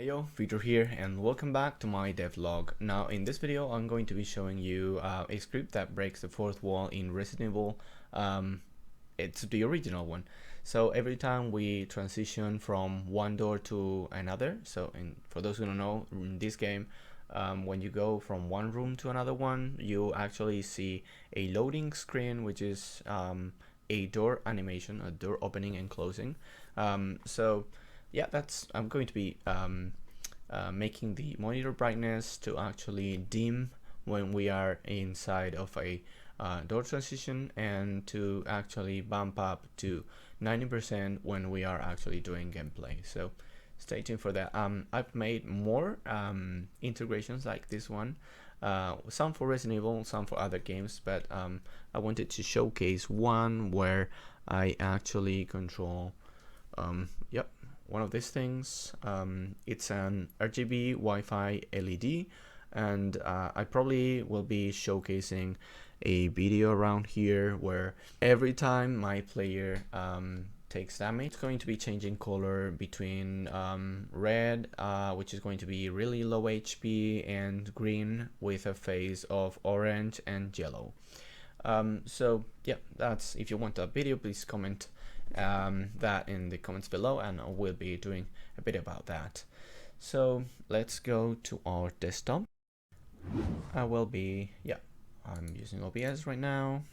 Hey yo, Victor here and welcome back to my devlog. Now in this video I'm going to be showing you a script that breaks the fourth wall in Resident Evil. It's the original one. So every time we transition from one door to another, for those who don't know, in this game, when you go from one room to another one, you actually see a loading screen, which is a door animation, a door opening and closing. Yeah, I'm going to be making the monitor brightness to actually dim when we are inside of a door transition, and to actually bump up to 90% when we are actually doing gameplay. So stay tuned for that. I've made more integrations like this one, some for Resident Evil, some for other games, but I wanted to showcase one where I actually control one of these things. It's an RGB Wi-Fi LED, and I probably will be showcasing a video around here where every time my player takes damage, it's going to be changing color between red, which is going to be really low HP, and green with a phase of orange and yellow. So yeah, that's, if you want a video, please comment that in the comments below, and I will be doing a bit about that. So let's go to our desktop. I'm using OBS right now.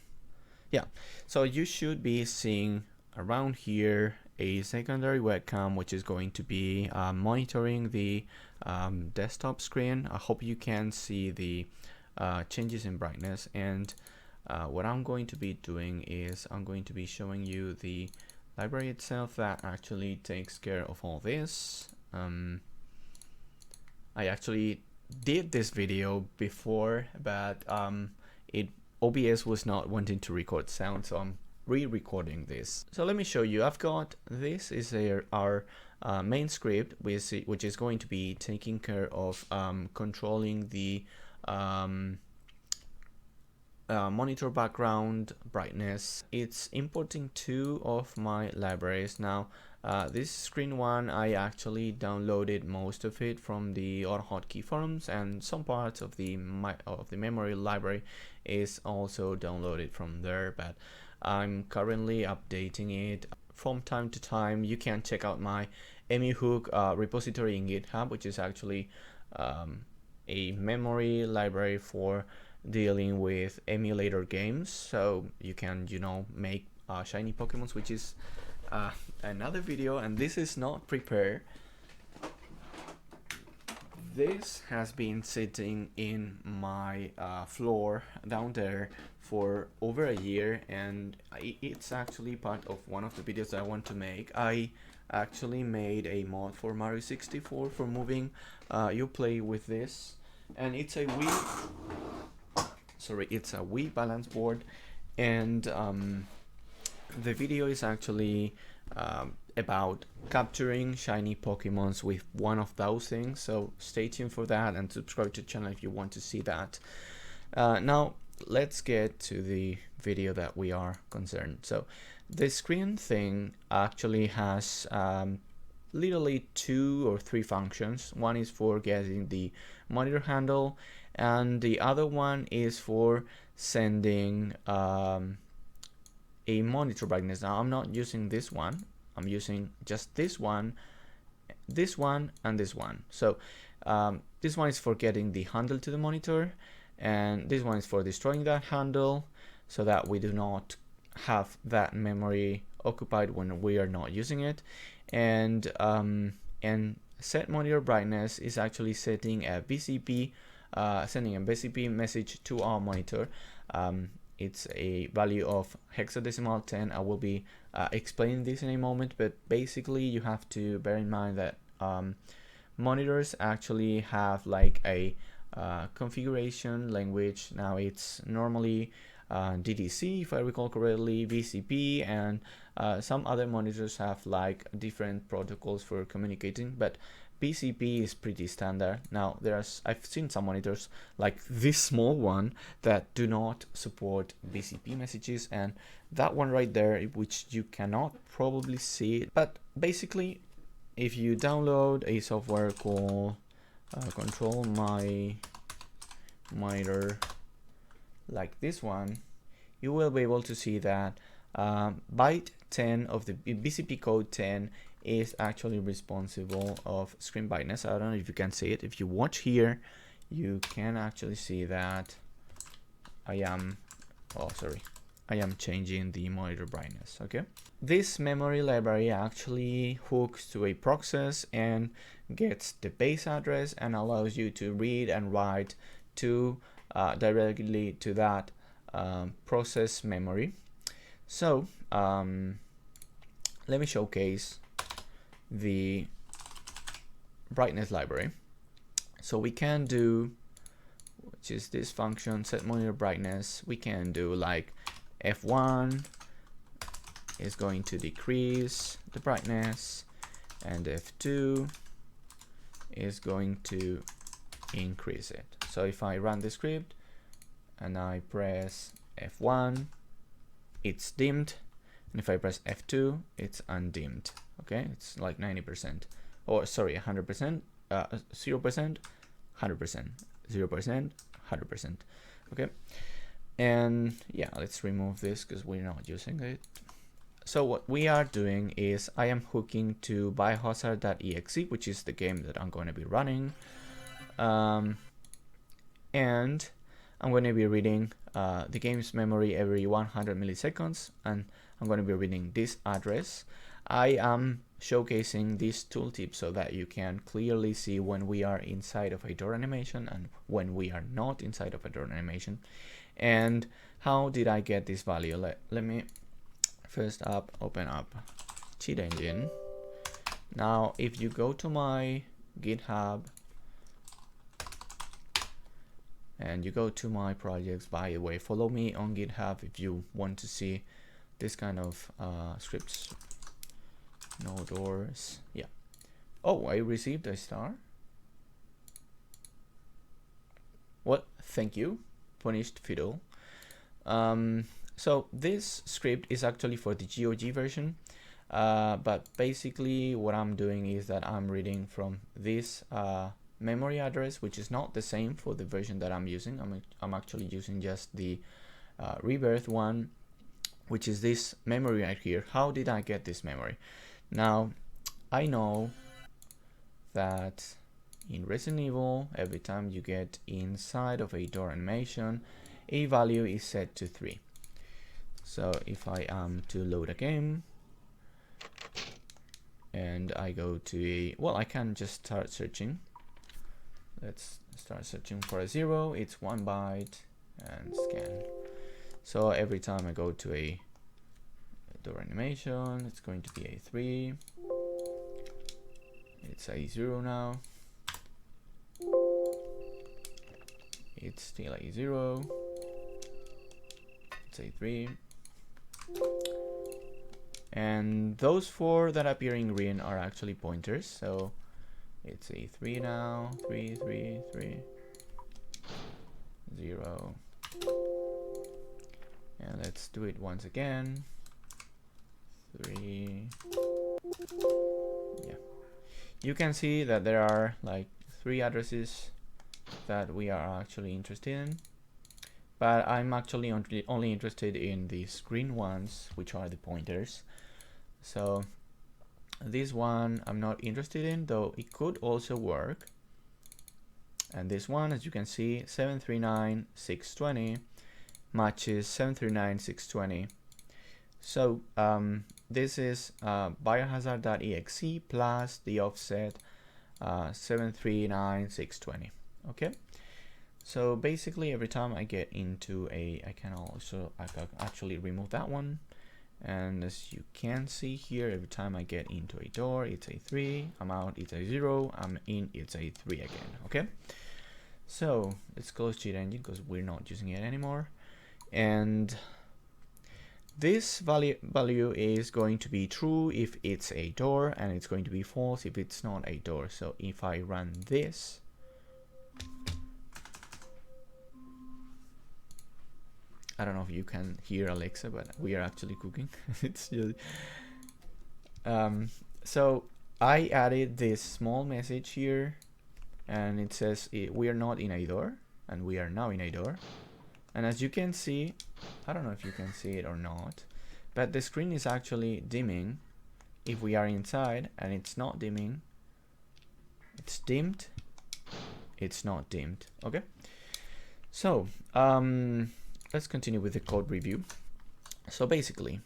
Yeah, so you should be seeing around here a secondary webcam, which is going to be monitoring the desktop screen. I hope you can see the changes in brightness, and what I'm going to be doing is I'm going to be showing you the library itself that actually takes care of all this. I actually did this video before, but OBS was not wanting to record sound, so I'm re-recording this. So let me show you. I've got this is our main script, which is going to be taking care of controlling the monitor background brightness. It's importing two of my libraries. Now this screen one, I actually downloaded most of it from the AutoHotkey forums, and some parts of the memory library is also downloaded from there, but I'm currently updating it from time to time. You can check out my EmuHook repository in GitHub, which is actually a memory library for dealing with emulator games, so you can, make shiny Pokemons, which is another video, and this is not prepared. This has been sitting in my floor down there for over a year, and it's actually part of one of the videos I want to make. I actually made a mod for Mario 64 for moving you play with this, and it's a Wii balance board, and the video is actually about capturing shiny Pokemons with one of those things, so stay tuned for that and subscribe to the channel if you want to see that. Now let's get to the video that we are concerned. So the screen thing actually has literally 2 or 3 functions. One is for getting the monitor handle, and the other one is for sending a monitor brightness. Now I'm not using this one, I'm using just this one, and this one. So this one is for getting the handle to the monitor, and this one is for destroying that handle so that we do not have that memory occupied when we are not using it. And set monitor brightness is actually setting a BCP, sending a BCP message to our monitor. It's a value of hexadecimal 10. I will be explaining this in a moment, but basically you have to bear in mind that monitors actually have like a configuration language. Now it's normally DDC, if I recall correctly, BCP, and some other monitors have like different protocols for communicating, but BCP is pretty standard. Now I've seen some monitors like this small one that do not support BCP messages, and that one right there, which you cannot probably see, but basically if you download a software called Control My Miter, like this one, you will be able to see that byte 10 of the BCP code 10 is actually responsible of screen brightness. I don't know if you can see it. If you watch here, you can actually see that I am changing the monitor brightness. Okay, this memory library actually hooks to a process and gets the base address and allows you to read and write to directly to that process memory. So let me showcase the brightness library. So we can do, which is this function, set monitor brightness. We can do like F1 is going to decrease the brightness, and F2 is going to increase it. So if I run the script and I press F1, it's dimmed, and if I press F2, it's undimmed. Okay, it's like 90%, or sorry, 100%, 0%, 100%, 0%, 100%. Okay, and yeah, let's remove this because we're not using it. So what we are doing is I am hooking to biohazard.exe, which is the game that I'm going to be running, and I'm going to be reading the game's memory every 100 milliseconds, and I'm going to be reading this address. I am showcasing this tooltip so that you can clearly see when we are inside of a door animation and when we are not inside of a door animation. And how did I get this value? Let me first open up Cheat Engine. Now, if you go to my GitHub and you go to my projects, by the way, follow me on GitHub if you want to see this kind of scripts. No doors. Yeah. Oh, I received a star. Well, thank you, Punished Fiddle. So this script is actually for the GOG version, but basically what I'm doing is that I'm reading from this memory address, which is not the same for the version that I'm using. I'm actually using just the Rebirth one, which is this memory right here. How did I get this memory? Now, I know that in Resident Evil, every time you get inside of a door animation, a value is set to 3. So if I am to load a game and I go to a, well, I can just start searching. Let's start searching for a 0. It's 1 byte and scan. So every time I go to a door animation, it's going to be a 3. It's a 0 now. It's still a 0. It's a 3. And those 4 that appear in green are actually pointers. So it's a 3 now. 3, 3, 3. 0. And let's do it once again. 3. Yeah. You can see that there are like 3 addresses that we are actually interested in, but I'm actually only interested in these green ones, which are the pointers. So this one I'm not interested in, though it could also work. And this one, as you can see, 739,620 matches 739,620. So this is biohazard.exe plus the offset 739,620. Okay, so basically every time I get into a, I can actually remove that one, and as you can see here, every time I get into a door, it's a 3, I'm out, it's a 0, I'm in, it's a 3 again. Okay, so let's close Cheat Engine because we're not using it anymore. And this value is going to be true if it's a door, and it's going to be false if it's not a door. So if I run this, I don't know if you can hear Alexa, but we are actually cooking. It's just so I added this small message here, and it says we are not in a door, and we are now in a door. And as you can see, I don't know if you can see it or not, but the screen is actually dimming if we are inside, and it's not dimming. It's dimmed. It's not dimmed. Okay. So let's continue with the code review. So basically,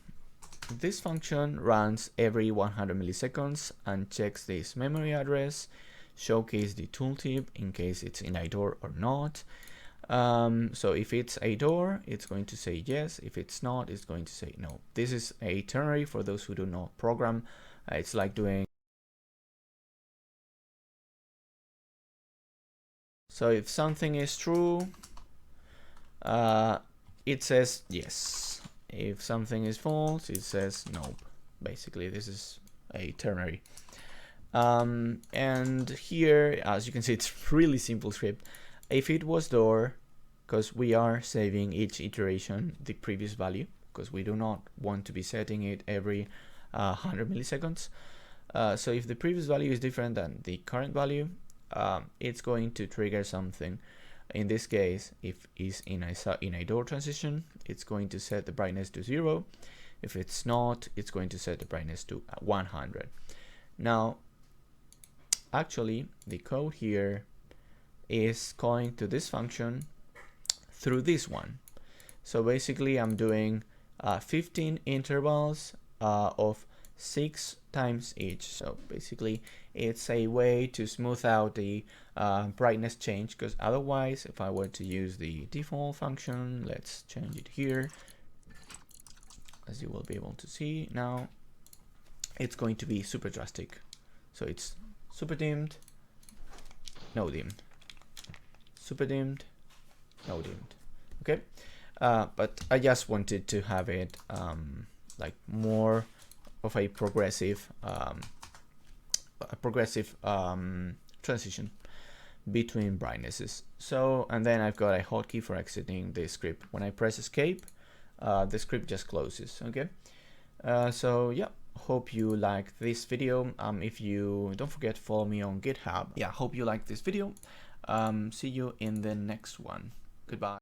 this function runs every 100 milliseconds and checks this memory address, showcase the tooltip in case it's in a door or not. So if it's a door, it's going to say yes. If it's not, it's going to say no. This is a ternary for those who do not program. It's like doing. So if something is true, it says yes. If something is false, it says nope. Basically, this is a ternary. And here, as you can see, it's really simple script. If it was door, because we are saving each iteration the previous value, because we do not want to be setting it every 100 milliseconds. So if the previous value is different than the current value, it's going to trigger something. In this case, if it's in a door transition, it's going to set the brightness to 0. If it's not, it's going to set the brightness to 100. Now, actually, the code here is calling to this function through this one. So basically, I'm doing 15 intervals of 6 times each. So basically, it's a way to smooth out the brightness change, because otherwise, if I were to use the default function, let's change it here, as you will be able to see now, it's going to be super drastic. So it's super dimmed, no dimmed, super dimmed, no dimmed. Okay, but I just wanted to have it like more of a progressive transition between brightnesses. So, and then I've got a hotkey for exiting the script. When I press escape, the script just closes. Okay. So yeah, hope you liked this video. If you don't forget, follow me on GitHub. Yeah, hope you liked this video. See you in the next one. Goodbye.